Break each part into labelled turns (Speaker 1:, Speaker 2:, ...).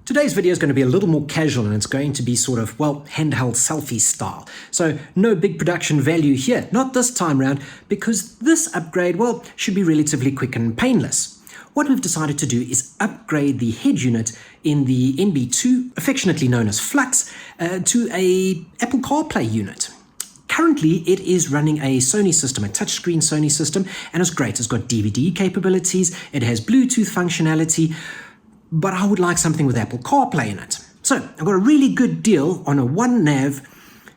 Speaker 1: Today's video is going to be a little more casual and it's going to be sort of, well, handheld selfie style. So no big production value here, not this time round, because this upgrade, well, should be relatively quick and painless. What we've decided to do is upgrade the head unit in the NB2, affectionately known as Flux, to a Apple CarPlay unit. Currently, it is running a Sony system, a touchscreen Sony system, and it's great. It's got DVD capabilities, it has Bluetooth functionality, but I would like something with Apple CarPlay in it. So I've got a really good deal on a 1nav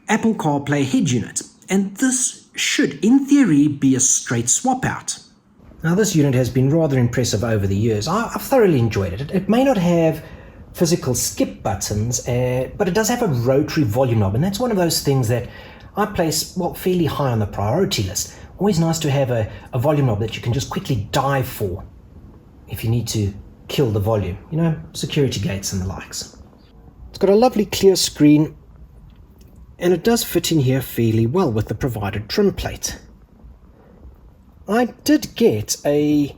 Speaker 1: Apple CarPlay head unit, and this should, in theory, be a straight swap out. Now this unit has been rather impressive over the years. I've thoroughly enjoyed it. It may not have physical skip buttons, but it does have a rotary volume knob, and that's one of those things that I place, well, fairly high on the priority list. Always nice to have a volume knob that you can just quickly dive for if you need to kill the volume, you know, security gates and the likes. It's got a lovely clear screen, and it does fit in here fairly well with the provided trim plate. I did get a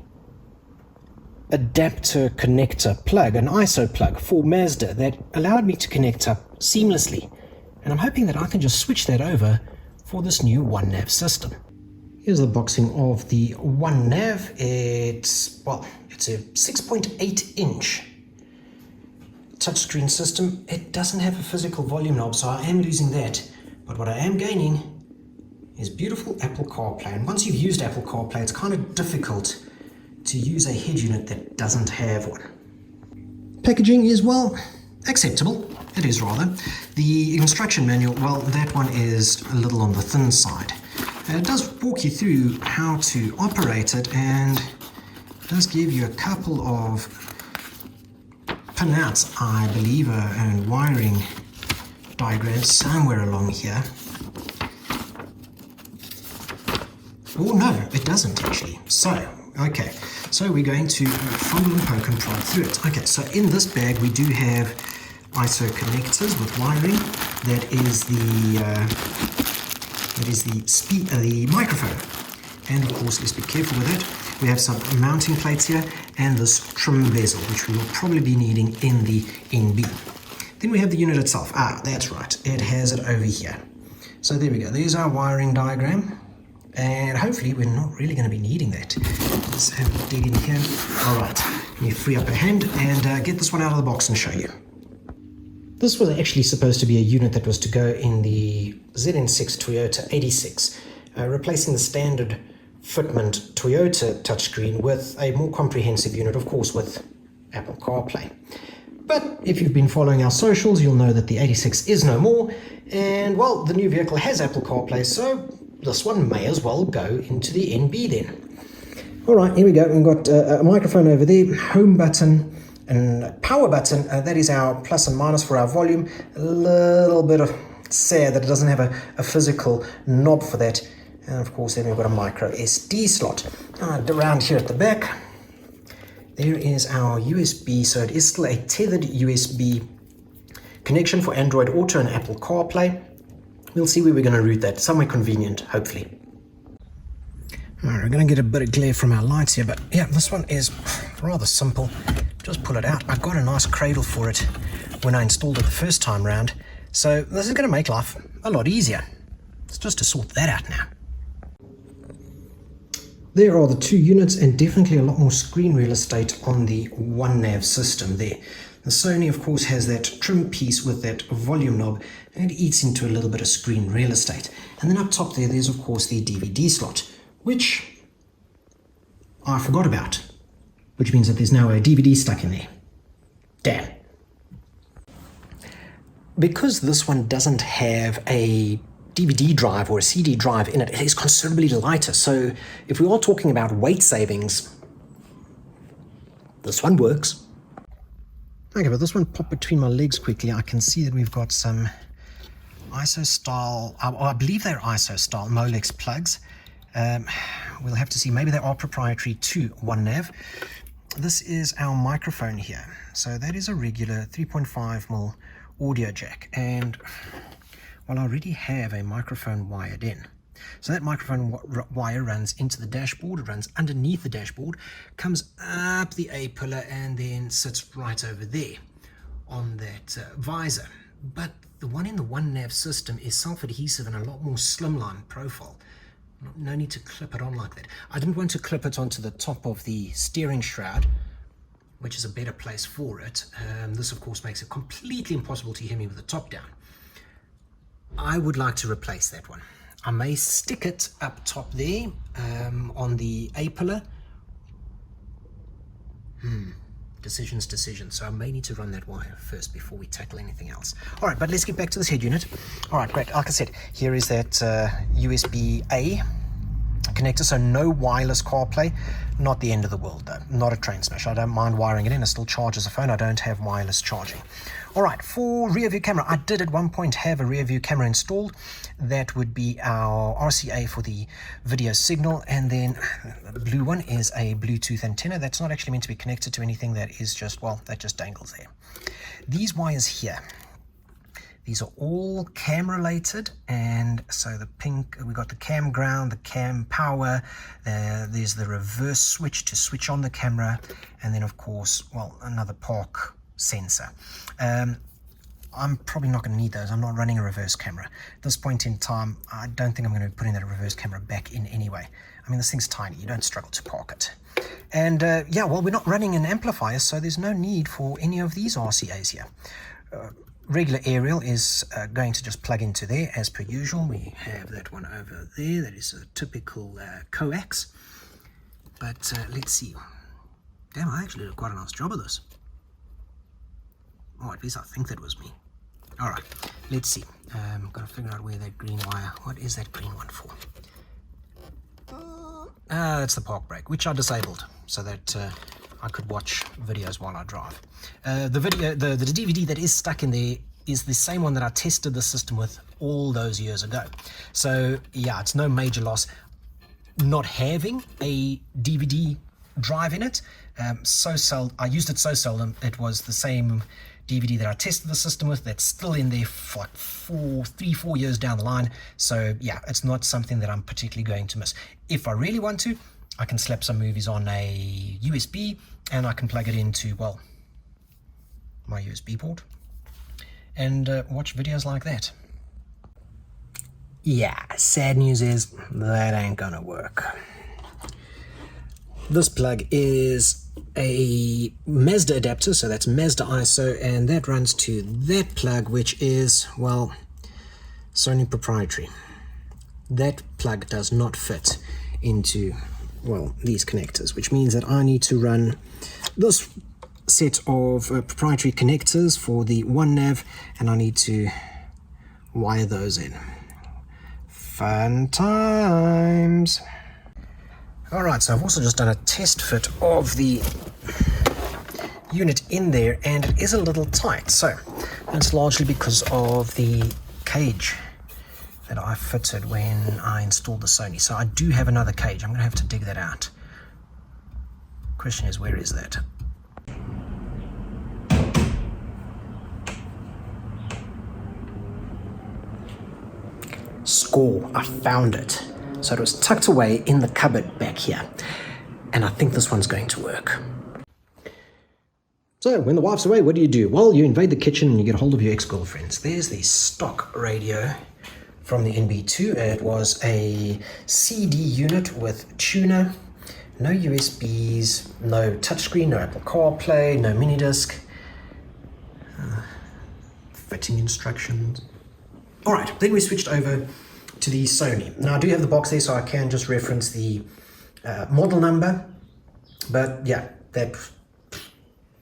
Speaker 1: adapter connector plug, an ISO plug for Mazda that allowed me to connect up seamlessly, and I'm hoping that I can just switch that over for this new 1nav system. Here's the boxing of the 1nav. It's a 6.8 inch touchscreen system. It doesn't have a physical volume knob, so I am losing that. But what I am gaining is beautiful Apple CarPlay. And once you've used Apple CarPlay, it's kind of difficult to use a head unit that doesn't have one. Packaging is, well, acceptable. It is rather. The instruction manual, well, that one is a little on the thin side. It does walk you through how to operate it, and it does give you a couple of pinouts, I believe, and wiring diagrams somewhere along here. Oh no, it doesn't actually. So, okay, so we're going to fumble and poke and prod through it. Okay, so in this bag we do have ISO connectors with wiring. That is the microphone, and of course let's be careful with it. We have some mounting plates here and this trim bezel, which we will probably be needing in the NB. Then we have the unit itself. That's right, it has it over here. So there we go, there's our wiring diagram, and hopefully we're not really going to be needing that. Let's have a dig in here. Alright, let me free up a hand and get this one out of the box and show you. This was actually supposed to be a unit that was to go in the ZN6 Toyota 86, replacing the standard fitment Toyota touchscreen with a more comprehensive unit, of course, with Apple CarPlay. But if you've been following our socials, you'll know that the 86 is no more, and well, the new vehicle has Apple CarPlay, so this one may as well go into the NB then. Alright, here we go. We've got a microphone over there, home button, and a power button. That is our plus and minus for our volume. A little bit of sad that it doesn't have a physical knob for that. And of course then we've got a micro SD slot. Around here at the back there is our USB, so it is still a tethered USB connection for Android Auto and Apple CarPlay. We'll see where we're going to route that, somewhere convenient, hopefully. Alright, we're going to get a bit of glare from our lights here, but yeah, this one is rather simple. Just pull it out. I got a nice cradle for it when I installed it the first time round, so this is going to make life a lot easier. It's just to sort that out now. There are the two units, and definitely a lot more screen real estate on the 1nav system there. The Sony, of course, has that trim piece with that volume knob, and it eats into a little bit of screen real estate. And then up top there's of course the DVD slot, which I forgot about, which means that there's now a DVD stuck in there. Damn. Because this one doesn't have a DVD drive or a CD drive in it, it is considerably lighter. So if we are talking about weight savings, this one works. Okay, but this one popped between my legs quickly. I can see that we've got some ISO style, I believe they're ISO style Molex plugs. We'll have to see, maybe they are proprietary to 1nav. This is our microphone here. So that is a regular 3.5mm audio jack, and well, I already have a microphone wired in. So that microphone wire runs into the dashboard, it runs underneath the dashboard, comes up the A pillar and then sits right over there. on that visor. But the one in the one nav system is self-adhesive and a lot more slimline profile. No need to clip it on like that. I didn't want to clip it onto the top of the steering shroud, which is a better place for it. This of course makes it completely impossible to hear me with the top down. I would like to replace that one. I may stick it up top there on the A-pillar. Decisions. So I may need to run that wire first before we tackle anything else. All right, but let's get back to this head unit. All right, great. Like I said, here is that USB-A connector, so no wireless CarPlay. Not the end of the world though, not a train smash. I don't mind wiring it in, it still charges a phone. I don't have wireless charging. All right, for rear view camera, I did at one point have a rear view camera installed. That would be our RCA for the video signal, and then the blue one is a Bluetooth antenna. That's not actually meant to be connected to anything. That is just, well, that just dangles there. These wires here, these are all cam related, and so the pink, we got the cam ground, the cam power, there's the reverse switch to switch on the camera, and then of course, well, another park sensor. I'm probably not going to need those. I'm not running a reverse camera. At this point in time, I don't think I'm going to be putting that reverse camera back in anyway. I mean, this thing's tiny. You don't struggle to park it. And yeah, well, we're not running an amplifier, so there's no need for any of these RCAs here. Regular aerial is going to just plug into there as per usual. We have that one over there. That is a typical coax. But let's see. Damn, I actually did quite a nice job of this. Oh, at least I think that was me. All right, let's see. Got to figure out where that green wire, what is that green one for? That's the park brake, which I disabled so that I could watch videos while I drive. The DVD that is stuck in there is the same one that I tested the system with all those years ago. So yeah, it's no major loss. Not having a DVD drive in it, I used it so seldom. It was the same DVD that I tested the system with that's still in there for like 3-4 years down the line. So yeah, it's not something that I'm particularly going to miss. If I really want to, I can slap some movies on a USB and I can plug it into, well, my USB port and watch videos like that. Yeah, sad news is that ain't gonna work. This plug is a Mazda adapter, so that's Mazda ISO, and that runs to that plug, which is, well, Sony proprietary. That plug does not fit into, well, these connectors, which means that I need to run this set of proprietary connectors for the one nav, and I need to wire those in. Fun times. Alright, so I've also just done a test fit of the unit in there, and it is a little tight. So that's largely because of the cage that I fitted when I installed the Sony. So I do have another cage. I'm going to have to dig that out. Question is, where is that? Score, I found it. So it was tucked away in the cupboard back here. And I think this one's going to work. So when the wife's away, what do? Well, you invade the kitchen and you get hold of your ex-girlfriends. There's the stock radio from the NB2. It was a CD unit with tuner, no USBs, no touchscreen, no Apple CarPlay, no mini disc, fitting instructions. All right, then we switched over to the Sony. Now I do have the box there, so I can just reference the model number, but yeah, that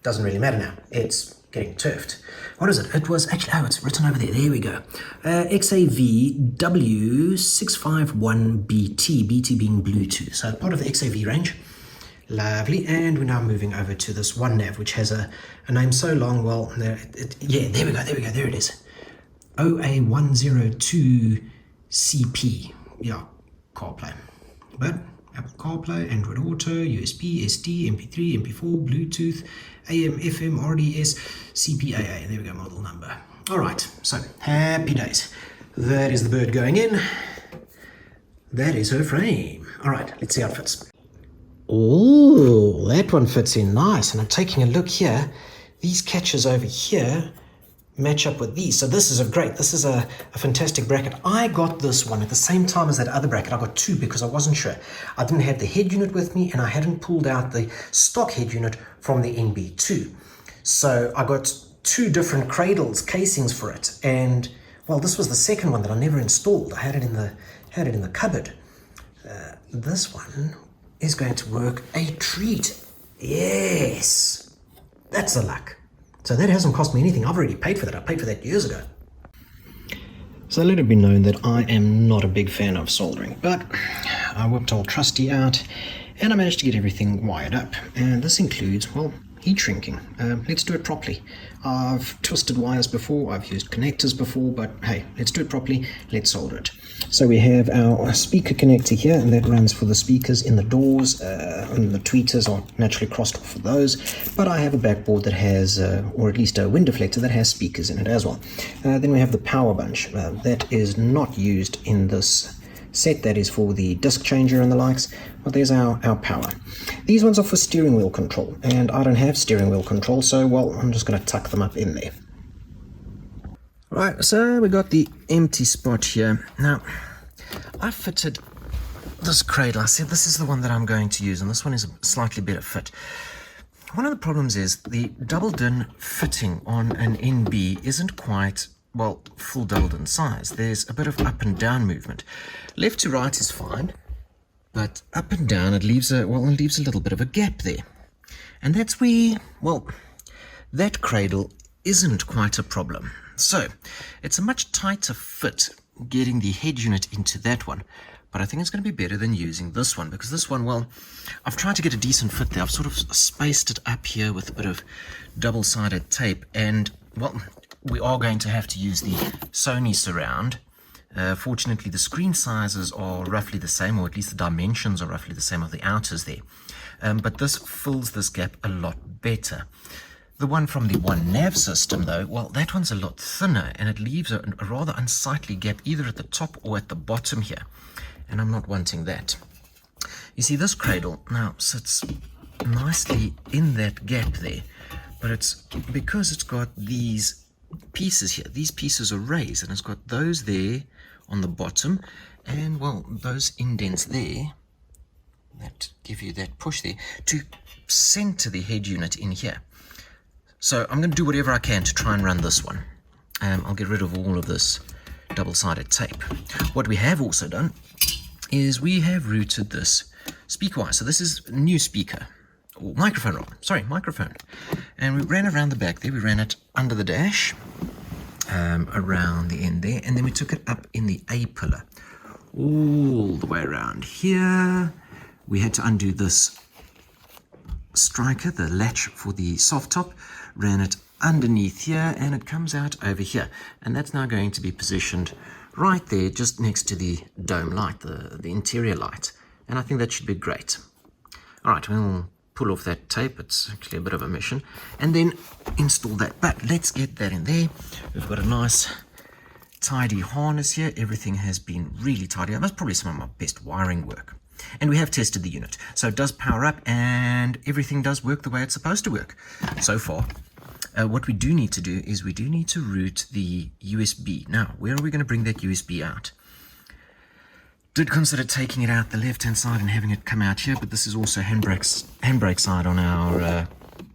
Speaker 1: doesn't really matter now. It's getting turfed. What is it? It was actually, oh, it's written over there. There we go. XAV W651BT, BT being Bluetooth. So part of the XAV range. Lovely. And we're now moving over to this one nav, which has a name so long. Well, yeah, there we go. There it is. OA102CP. Yeah, CarPlay. But Apple CarPlay, Android Auto, USB, SD, MP3, MP4, Bluetooth, AM, FM, RDS, CPAA. There we go, model number. All right, so happy days. That is the bird going in. That is her frame. All right, let's see how it fits. Oh, that one fits in nice. And I'm taking a look here. these catches over here match up with these. So this is a fantastic bracket. I got this one at the same time as that other bracket. I got two because I wasn't sure. I didn't have the head unit with me, and I hadn't pulled out the stock head unit from the NB2. So I got two different cradles, casings for it. And well, this was the second one that I never installed. I had it in the cupboard. This one is going to work a treat. Yes, that's the luck. So that hasn't cost me anything. I've already paid for that. I paid for that years ago. So let it be known that I am not a big fan of soldering, but I whipped old Trusty out and I managed to get everything wired up. And this includes, well, heat shrinking. Let's do it properly. I've twisted wires before, I've used connectors before, but hey, let's do it properly. Let's solder it. So we have our speaker connector here, and that runs for the speakers in the doors, and the tweeters are naturally crossed off for those. But I have a backboard that has, or at least a wind deflector that has speakers in it as well. Then we have the power bunch. That is not used in this set. That is for the disc changer and the likes, but there's our power. These ones are for steering wheel control, and I don't have steering wheel control, so well, I'm just going to tuck them up in there. Right, so we got the empty spot here. Now, I fitted this cradle. I said this is the one that I'm going to use, and this one is a slightly better fit. One of the problems is the double DIN fitting on an NB isn't quite, well, full double DIN size. There's a bit of up and down movement. Left to right is fine, but up and down it leaves a little bit of a gap there. And that's where, well, that cradle isn't quite a problem. So it's a much tighter fit getting the head unit into that one, but I think it's going to be better than using this one, because this one, well, I've tried to get a decent fit there. I've sort of spaced it up here with a bit of double-sided tape, and well, we are going to have to use the Sony surround. Fortunately, the screen sizes are roughly the same, or at least the dimensions are roughly the same of the outers there, but this fills this gap a lot better. The one from the One Nav system, though, well, that one's a lot thinner, and it leaves a rather unsightly gap either at the top or at the bottom here, and I'm not wanting that. You see, this cradle now sits nicely in that gap there, but it's because it's got these pieces here. These pieces are raised, and it's got those there on the bottom, and, well, those indents there that give you that push there to center the head unit in here. So I'm going to do whatever I can to try and run this one. I'll get rid of all of this double-sided tape. What we have also done is we have routed this speaker wire. So this is a new speaker, or microphone rather. Sorry, microphone. And we ran around the back there. We ran it under the dash, around the end there, and then we took it up in the A pillar, all the way around here. We had to undo this striker, the latch for the soft top, ran it underneath here, and it comes out over here, and that's now going to be positioned right there just next to the dome light, the interior light, and I think that should be great. All right, we'll pull off that tape. It's actually a bit of a mission, and then install that. But let's get that in there. We've got a nice tidy harness here. Everything has been really tidy. That's probably some of my best wiring work. And we have tested the unit, so it does power up and everything does work the way it's supposed to work so far. What we do need to do is we do need to route the USB. Now, where are we going to bring that USB out? Did consider taking it out the left-hand side and having it come out here, but this is also handbrake side on our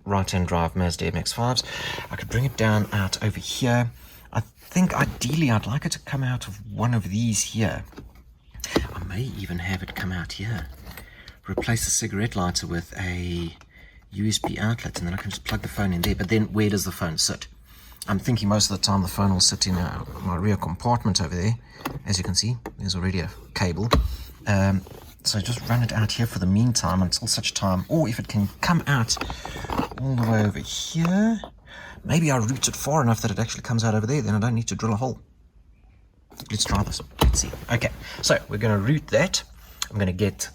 Speaker 1: right-hand drive Mazda MX-5s. I could bring it down out over here. I think ideally I'd like it to come out of one of these here. I may even have it come out here. Replace the cigarette lighter with a USB outlet, and then I can just plug the phone in there. But then where does the phone sit? I'm thinking most of the time the phone will sit in my rear compartment over there. As you can see, there's already a cable. So just run it out here for the meantime until such time, or if it can come out all the way over here, maybe I route it far enough that it actually comes out over there, then I don't need to drill a hole. Let's try this. Let's see. Okay, so we're going to route that. I'm going to get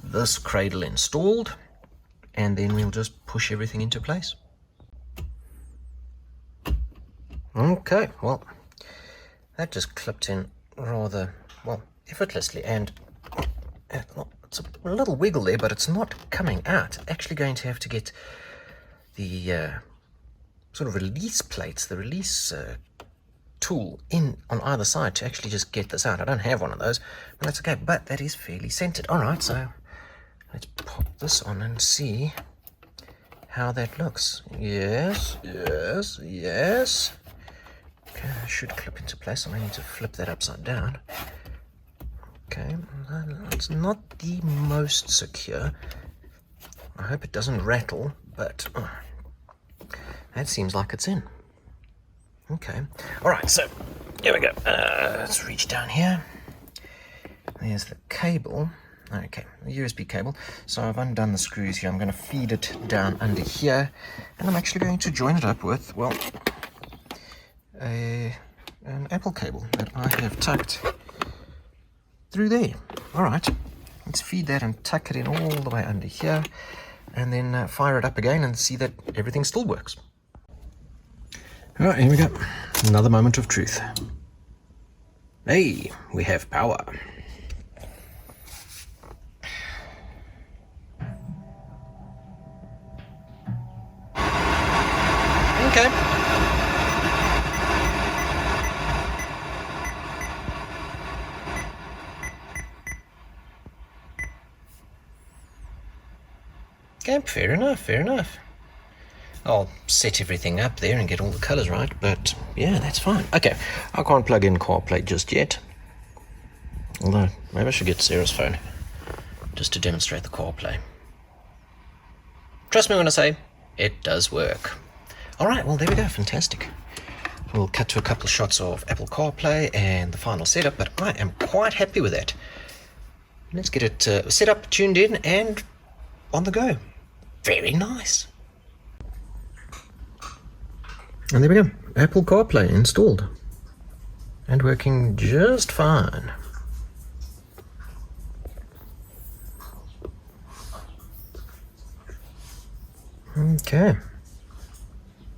Speaker 1: this cradle installed, and then we'll just push everything into place. Okay, well, that just clipped in rather, well, effortlessly, and it's a little wiggle there, but it's not coming out. Actually going to have to get the sort of release plates, the release tool in on either side to actually just get this out. I don't have one of those, but that's okay. But that is fairly centered. All right, so let's pop this on and see how that looks. Yes, yes, yes. Okay, I should clip into place. I may need to flip that upside down. Okay, it's not the most secure. I hope it doesn't rattle, but that seems like it's in. Okay, all right, so here we go. Let's reach down here. There's the cable. Okay, the USB cable. So I've undone the screws here. I'm going to feed it down under here, and I'm actually going to join it up with, well, an Apple cable that I have tucked through there. All right, let's feed that and tuck it in all the way under here, and then fire it up again and see that everything still works. All right, here we go. Another moment of truth. Hey, we have power. Okay. Okay, fair enough, fair enough. I'll set everything up there and get all the colors right, but yeah, that's fine. Okay, I can't plug in CarPlay just yet. Although, maybe I should get Sarah's phone just to demonstrate the CarPlay. Trust me when I say it does work. All right, well, there we go, fantastic. We'll cut to a couple of shots of Apple CarPlay and the final setup, but I am quite happy with that. Let's get it set up, tuned in, and on the go. Very nice. And there we go, Apple CarPlay installed and working just fine. Okay.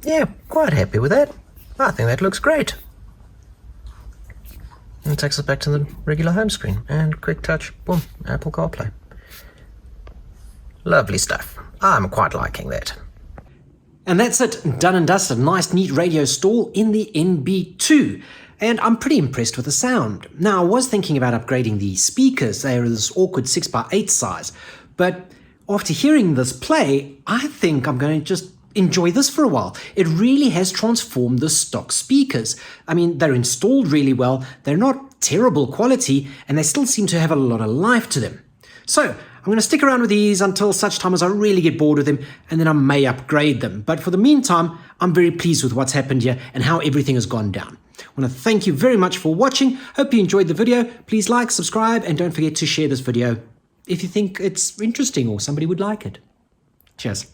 Speaker 1: Yeah, quite happy with that. I think that looks great. And it takes us back to the regular home screen and quick touch, boom, Apple CarPlay. Lovely stuff. I'm quite liking that. And that's it, done and dusted. Nice neat radio stall in the NB2. And I'm pretty impressed with the sound. Now, I was thinking about upgrading the speakers. They are this awkward 6x8 size. But after hearing this play, I think I'm going to just enjoy this for a while. It really has transformed the stock speakers. I mean, they're installed really well. They're not terrible quality, and they still seem to have a lot of life to them. So I'm going to stick around with these until such time as I really get bored with them, and then I may upgrade them. But for the meantime, I'm very pleased with what's happened here and how everything has gone down. I want to thank you very much for watching. Hope you enjoyed the video. Please like, subscribe, and don't forget to share this video if you think it's interesting or somebody would like it. Cheers.